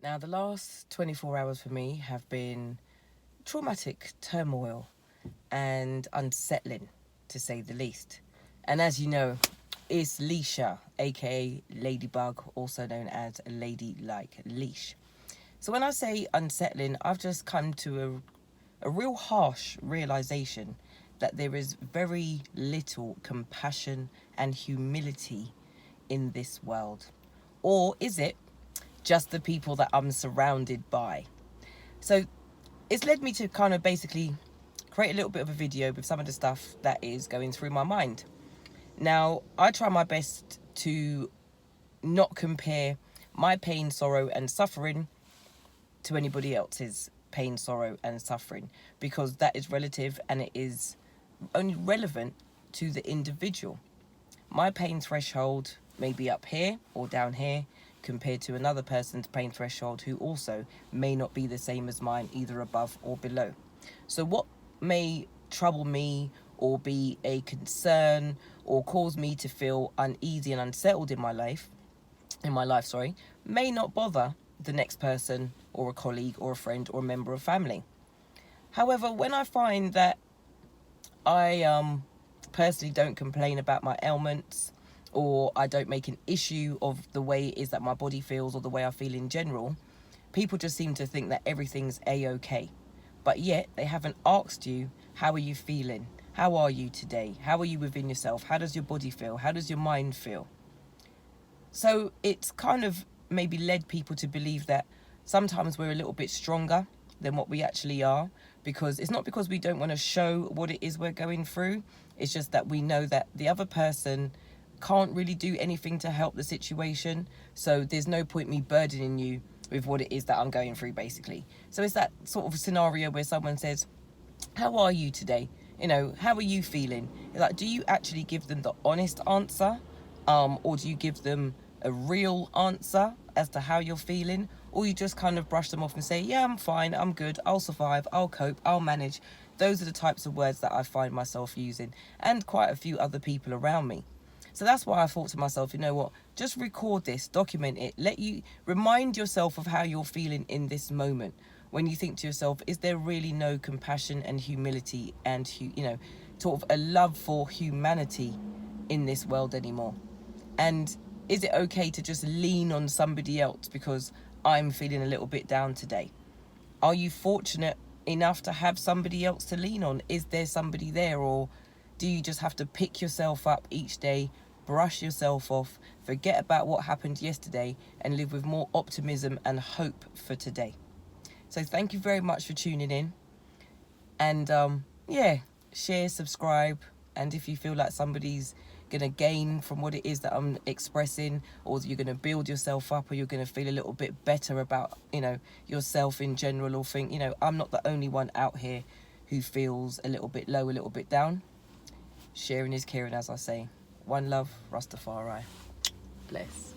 Now, the last 24 hours for me have been traumatic turmoil and unsettling, to say the least. And as you know, it's Leisha, aka Ladybug, also known as Lady Like Leash. So when I say unsettling, I've just come to a real harsh realization that there is very little compassion and humility in this world. Or is it just the people that I'm surrounded by? So it's led me to kind of basically create a little bit of a video with some of the stuff that is going through my mind. Now, I try my best to not compare my pain, sorrow, and suffering to anybody else's pain, sorrow, and suffering, because that is relative and it is only relevant to the individual. My pain threshold may be up here or down here compared to another person's pain threshold who also may not be the same as mine, either above or below. So what may trouble me or be a concern or cause me to feel uneasy and unsettled in my life, may not bother the next person or a colleague or a friend or a member of family. However, when I find that I personally don't complain about my ailments, or I don't make an issue of the way it is that my body feels or the way I feel in general, people just seem to think that everything's a-okay. But yet they haven't asked you, how are you feeling? How are you today? How are you within yourself? How does your body feel? How does your mind feel? So it's kind of maybe led people to believe that sometimes we're a little bit stronger than what we actually are, because it's not because we don't want to show what it is we're going through. It's just that we know that the other person can't really do anything to help the situation. So there's no point me burdening you with what it is that I'm going through, basically. So it's that sort of scenario where someone says, how are you today? How are you feeling? Like, do you actually give them the honest answer? Or do you give them a real answer as to how you're feeling? Or you just kind of brush them off and say, yeah, I'm fine, I'm good, I'll survive, I'll cope, I'll manage. Those are the types of words that I find myself using, and quite a few other people around me. So that's why I thought to myself, you know what, just record this, document it, remind yourself of how you're feeling in this moment. When you think to yourself, is there really no compassion and humility and, sort of a love for humanity in this world anymore? And is it okay to just lean on somebody else because I'm feeling a little bit down today? Are you fortunate enough to have somebody else to lean on? Is there somebody there? Or do you just have to pick yourself up each day, brush yourself off, forget about what happened yesterday, and live with more optimism and hope for today? So thank you very much for tuning in. And share, subscribe. And if you feel like somebody's going to gain from what it is that I'm expressing, or you're going to build yourself up, or you're going to feel a little bit better about, yourself in general, or think, I'm not the only one out here who feels a little bit low, a little bit down. Sharing is caring, as I say. One love, Rastafari. Bless.